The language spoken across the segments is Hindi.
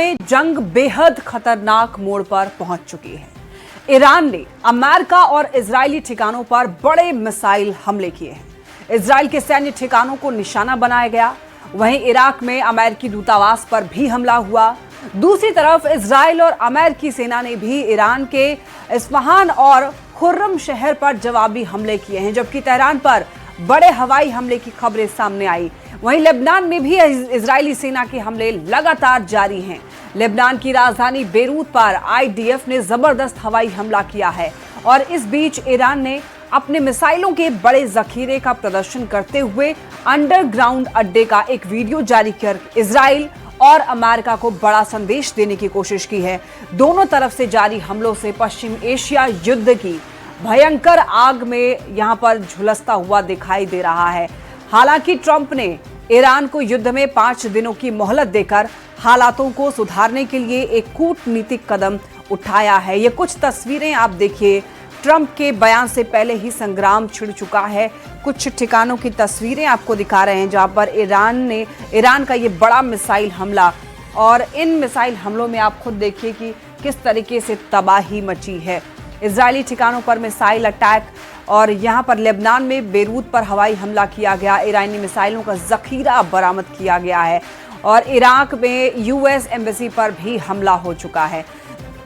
में जंग बेहद खतरनाक मोड़ पर पहुंच चुकी है। ईरान ने अमेरिका और इजरायली ठिकानों पर बड़े मिसाइल हमले किए हैं। इजरायल के सैन्य ठिकानों को निशाना बनाया गया। वहीं इराक में अमेरिकी दूतावास पर भी हमला हुआ। दूसरी तरफ इजरायल और अमेरिकी सेना ने भी ईरान के इस्फहान और खुर्रम शहर पर जवाबी हमले किए हैं, जबकि तेहरान पर बड़े हवाई हमले की खबरें सामने आई। वहीं लेबनान में भी इजरायली सेना के हमले लगातार जारी हैं। लेबनान की राजधानी बेरूत पर आईडीएफ ने जबरदस्त हवाई हमला किया है और इस बीच ईरान ने अपने मिसाइलों के बड़े जखीरे का प्रदर्शन करते हुए अंडरग्राउंड अड्डे का एक वीडियो जारी कर इजराइल और अमेरिका को बड़ा संदेश देने की कोशिश की है। दोनों तरफ से जारी हमलों से पश्चिम एशिया युद्ध की भयंकर आग में यहां पर झुलसता हुआ दिखाई दे रहा है। हालांकि ट्रंप ने ईरान को युद्ध में 5 दिनों की मोहलत देकर हालातों को सुधारने के लिए एक कूटनीतिक कदम उठाया है। ये कुछ तस्वीरें आप देखिए। ट्रंप के बयान से पहले ही संग्राम छिड़ चुका है। कुछ ठिकानों की तस्वीरें आपको दिखा रहे हैं जहां पर ईरान का ये बड़ा मिसाइल हमला, और इन मिसाइल हमलों में आप खुद देखिए कि किस तरीके से तबाही मची है। इजरायली ठिकानों पर मिसाइल अटैक, और यहां पर लेबनान में बेरूत पर हवाई हमला किया गया। ईरानी मिसाइलों का जखीरा बरामद किया गया है और इराक में यूएस एम्बेसी पर भी हमला हो चुका है।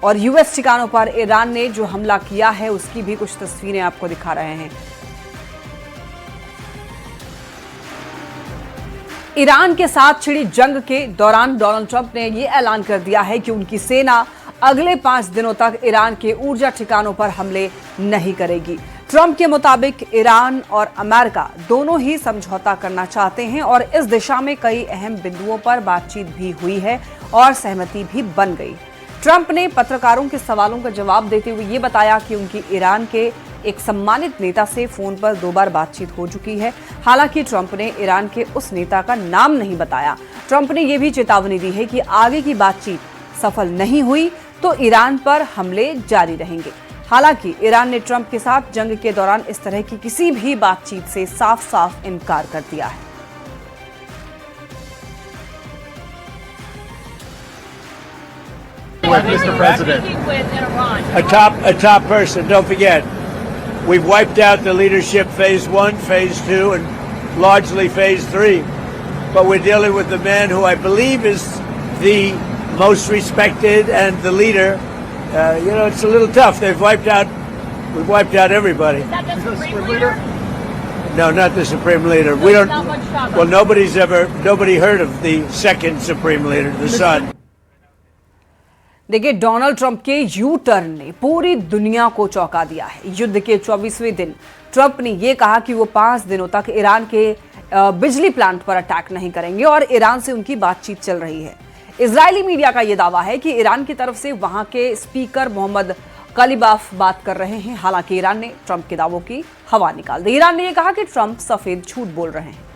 और यूएस ठिकानों पर ईरान ने जो हमला किया है उसकी भी कुछ तस्वीरें आपको दिखा रहे हैं। ईरान के साथ छिड़ी जंग के दौरान डोनाल्ड ट्रंप ने यह ऐलान कर दिया है कि उनकी सेना अगले 5 दिनों तक ईरान के ऊर्जा ठिकानों पर हमले नहीं करेगी। ट्रंप के मुताबिक ईरान और अमेरिका दोनों ही समझौता करना चाहते हैं और इस दिशा में कई अहम बिंदुओं पर बातचीत भी हुई है और सहमति भी बन गई। ट्रंप ने पत्रकारों के सवालों का जवाब देते हुए ये बताया कि उनकी ईरान के एक सम्मानित नेता से फोन पर 2 बार बातचीत हो चुकी है। हालांकि ट्रंप ने ईरान के उस नेता का नाम नहीं बताया। ट्रंप ने यह भी चेतावनी दी है कि आगे की बातचीत सफल नहीं हुई तो ईरान पर हमले जारी रहेंगे। हालांकि ईरान ने ट्रंप के साथ जंग के दौरान इस तरह की किसी भी बातचीत से साफ साफ इनकार कर दिया है। With Mr. President, a top person. Don't forget, we've wiped out the leadership phase 1, phase 2, and largely phase 3. But we're dealing with the man who I believe is the most respected and the leader. It's a little tough. We've wiped out everybody. Is that the Supreme Leader? No, not the Supreme Leader. We don't. Well, nobody heard of the second Supreme Leader, the son. देखिए, डोनाल्ड ट्रंप के यू टर्न ने पूरी दुनिया को चौंका दिया है। युद्ध के 24वें दिन ट्रंप ने यह कहा कि वो 5 दिनों तक ईरान के बिजली प्लांट पर अटैक नहीं करेंगे और ईरान से उनकी बातचीत चल रही है। इजरायली मीडिया का यह दावा है कि ईरान की तरफ से वहां के स्पीकर मोहम्मद कलीबाफ बात कर रहे हैं। हालांकि ईरान ने ट्रंप के दावों की हवा निकाल दी। ईरान ने यह कहा कि ट्रंप सफेद झूठ बोल रहे हैं।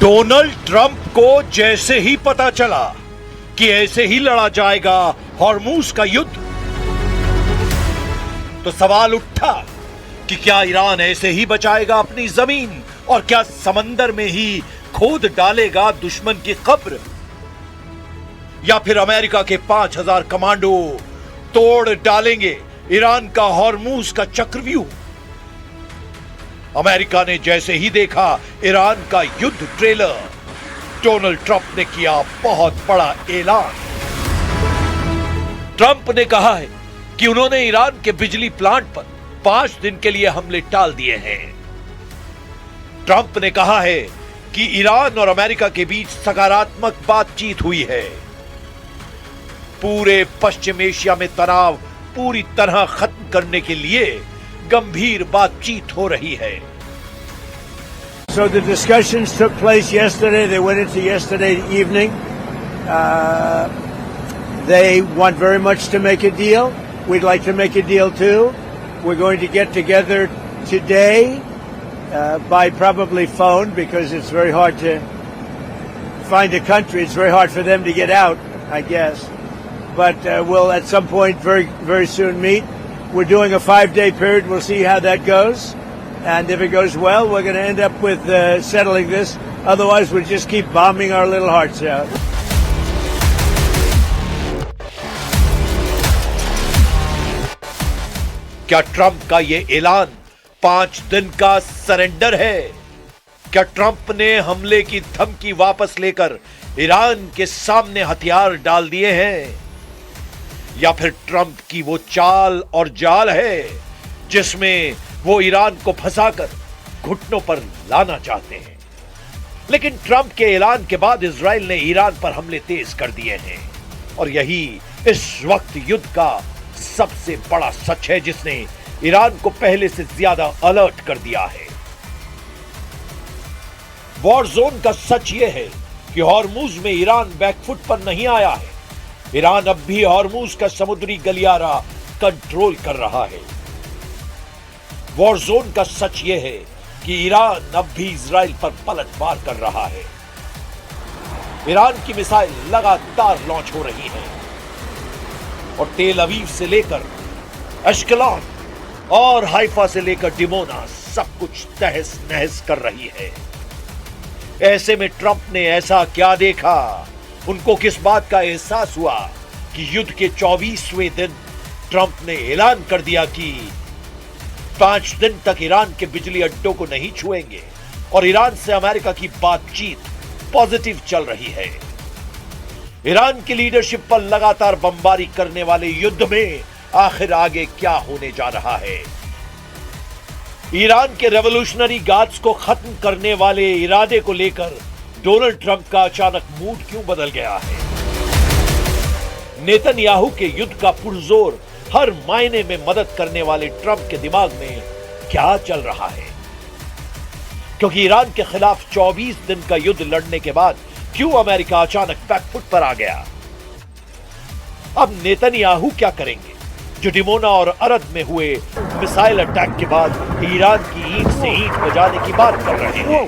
डोनाल्ड ट्रंप को जैसे ही पता चला कि ऐसे ही लड़ा जाएगा हॉर्मूज का युद्ध, तो सवाल उठा कि क्या ईरान ऐसे ही बचाएगा अपनी जमीन और क्या समंदर में ही खोद डालेगा दुश्मन की कब्र, या फिर अमेरिका के 5000 कमांडो तोड़ डालेंगे ईरान का हॉर्मूज का चक्रव्यूह। अमेरिका ने जैसे ही देखा ईरान का युद्ध ट्रेलर, डोनाल्ड ट्रंप ने किया बहुत बड़ा ऐलान। ट्रंप ने कहा है कि उन्होंने ईरान के बिजली प्लांट पर 5 दिन के लिए हमले टाल दिए हैं। ट्रंप ने कहा है कि ईरान और अमेरिका के बीच सकारात्मक बातचीत हुई है। पूरे पश्चिम एशिया में तनाव पूरी तरह खत्म करने के लिए गंभीर बातचीत हो रही है। So the discussions took place yesterday. They went into yesterday evening. They want very much to make a deal. We'd like to make a deal too. We're going to get together today by probably phone because it's very hard to find a country. It's very hard for them to get out, I guess. but we'll at some point very soon meet. We're doing a 5-day period. We'll see how that goes, and if it goes well, we're going to end up with settling this. Otherwise, we'll just keep bombing our little hearts out. क्या ट्रंप का ये ऐलान 5 दिन का सरेंडर है? क्या ट्रंप ने हमले की धमकी वापस लेकर ईरान के सामने हथियार डाल दिए हैं? या फिर ट्रंप की वो चाल और जाल है जिसमें वो ईरान को फंसाकर घुटनों पर लाना चाहते हैं? लेकिन ट्रंप के ऐलान के बाद इजराइल ने ईरान पर हमले तेज कर दिए हैं, और यही इस वक्त युद्ध का सबसे बड़ा सच है जिसने ईरान को पहले से ज्यादा अलर्ट कर दिया है। वॉर जोन का सच यह है कि हॉर्मुज में ईरान बैकफुट पर नहीं आया है। ईरान अब भी हॉर्मुज का समुद्री गलियारा कंट्रोल कर रहा है। वॉर जोन का सच यह है कि ईरान अब भी इजराइल पर पलटवार कर रहा है। ईरान की मिसाइल लगातार लॉन्च हो रही हैं और तेल अवीव से लेकर अश्कलोन और हाइफा से लेकर डिमोना सब कुछ तहस नहस कर रही है। ऐसे में ट्रंप ने ऐसा क्या देखा? उनको किस बात का एहसास हुआ कि युद्ध के 24वें दिन ट्रंप ने ऐलान कर दिया कि 5 दिन तक ईरान के बिजली अड्डों को नहीं छुएंगे और ईरान से अमेरिका की बातचीत पॉजिटिव चल रही है। ईरान की लीडरशिप पर लगातार बमबारी करने वाले युद्ध में आखिर आगे क्या होने जा रहा है? ईरान के रेवोल्यूशनरी गार्ड्स को खत्म करने वाले इरादे को लेकर डोनाल्ड ट्रंप का अचानक मूड क्यों बदल गया है? नेतन्याहू के युद्ध का पुरजोर हर मायने में मदद करने वाले ट्रंप के दिमाग में क्या चल रहा है? क्योंकि ईरान के खिलाफ 24 दिन का युद्ध लड़ने के बाद क्यों अमेरिका अचानक बैकफुट पर आ गया? अब नेतन्याहू क्या करेंगे जो डिमोना और अरद में हुए मिसाइल अटैक के बाद ईरान की ईंट से ईंट बजाने की बात कर रहे हैं?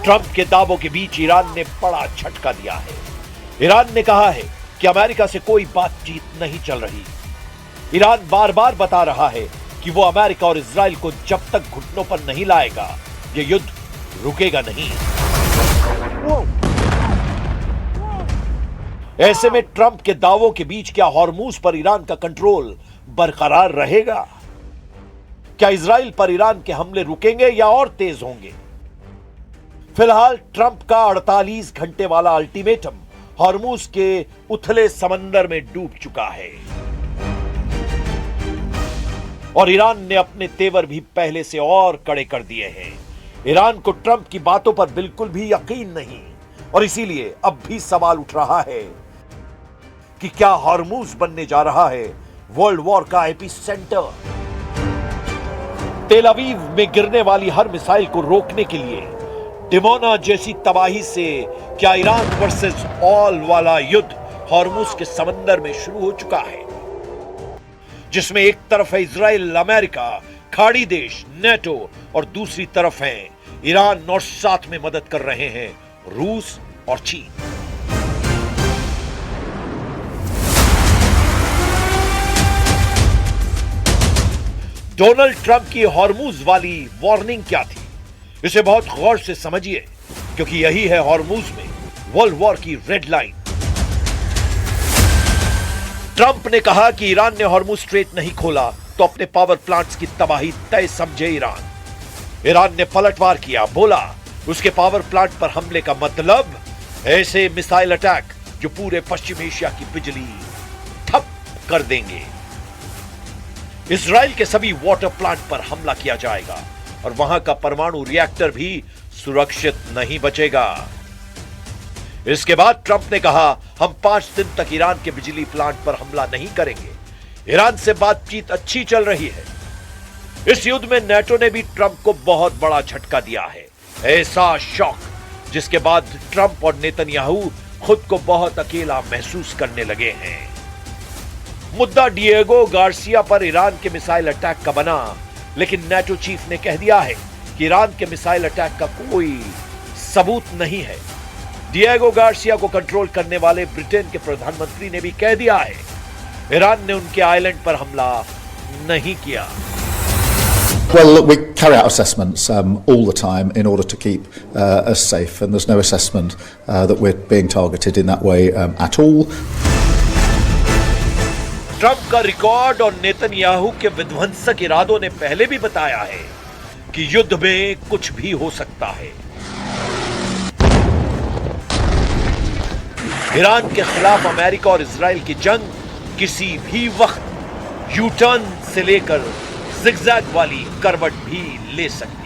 ट्रंप के दावों के बीच ईरान ने बड़ा झटका दिया है। ईरान ने कहा है कि अमेरिका से कोई बातचीत नहीं चल रही। ईरान बार बार बता रहा है कि वो अमेरिका और इजराइल को जब तक घुटनों पर नहीं लाएगा ये युद्ध रुकेगा नहीं। ऐसे में ट्रंप के दावों के बीच क्या हॉर्मुज पर ईरान का कंट्रोल बरकरार रहेगा? क्या इजराइल पर ईरान के हमले रुकेंगे या और तेज होंगे? फिलहाल ट्रंप का 48 घंटे वाला अल्टीमेटम हॉर्मुज के उथले समंदर में डूब चुका है और ईरान ने अपने तेवर भी पहले से और कड़े कर दिए हैं। ईरान को ट्रंप की बातों पर बिल्कुल भी यकीन नहीं और इसीलिए अब भी सवाल उठ रहा है कि क्या हॉर्मुज बनने जा रहा है वर्ल्ड वॉर का एपिसेंटर? तेल अवीव में गिरने वाली हर मिसाइल को रोकने के लिए डिमोना जैसी तबाही से क्या ईरान वर्सेस ऑल वाला युद्ध हॉर्मुज के समंदर में शुरू हो चुका है, जिसमें एक तरफ है इजराइल, अमेरिका, खाड़ी देश, नेटो और दूसरी तरफ है ईरान और साथ में मदद कर रहे हैं रूस और चीन। डोनाल्ड ट्रंप की हॉर्मुज वाली वार्निंग क्या थी? इसे बहुत गौर से समझिए क्योंकि यही है हॉर्मुज में वर्ल्ड वॉर की रेड लाइन। ट्रंप ने कहा कि ईरान ने हॉर्मुज स्ट्रेट नहीं खोला तो अपने पावर प्लांट्स की तबाही तय समझे ईरान। ईरान ने पलटवार किया, बोला उसके पावर प्लांट पर हमले का मतलब ऐसे मिसाइल अटैक जो पूरे पश्चिम एशिया की बिजली ठप कर देंगे। इजराइल के सभी वाटर प्लांट पर हमला किया जाएगा और वहां का परमाणु रिएक्टर भी सुरक्षित नहीं बचेगा। इसके बाद ट्रंप ने कहा हम 5 दिन तक ईरान के बिजली प्लांट पर हमला नहीं करेंगे। ईरान से बातचीत अच्छी चल रही है। इस युद्ध में नेटो ने भी ट्रंप को बहुत बड़ा झटका दिया है, ऐसा शॉक जिसके बाद ट्रंप और नेतन्याहू खुद को बहुत अकेला महसूस करने लगे हैं। मुद्दा डिएगो गार्सिया पर ईरान के मिसाइल अटैक का बना, लेकिन नेटो चीफ ने कह दिया है कि ईरान के मिसाइल अटैक का कोई सबूत नहीं है। डिएगो गार्सिया को कंट्रोल करने वाले ब्रिटेन के प्रधानमंत्री ने भी कह दिया है, ईरान ने उनके आइलैंड पर हमला नहीं किया। Well, look, we carry out assessments all the time in order to keep us safe, and there's no assessment that we're being targeted in that way at all. Trump का रिकॉर्ड और नेतन्याहू के विध्वंसक इरादों ने पहले भी बताया है कि युद्ध में कुछ भी हो सकता है। ईरान के खिलाफ अमेरिका और इजराइल की जंग किसी भी वक्त यू टर्न से लेकर जिगजैग वाली करवट भी ले सकती है।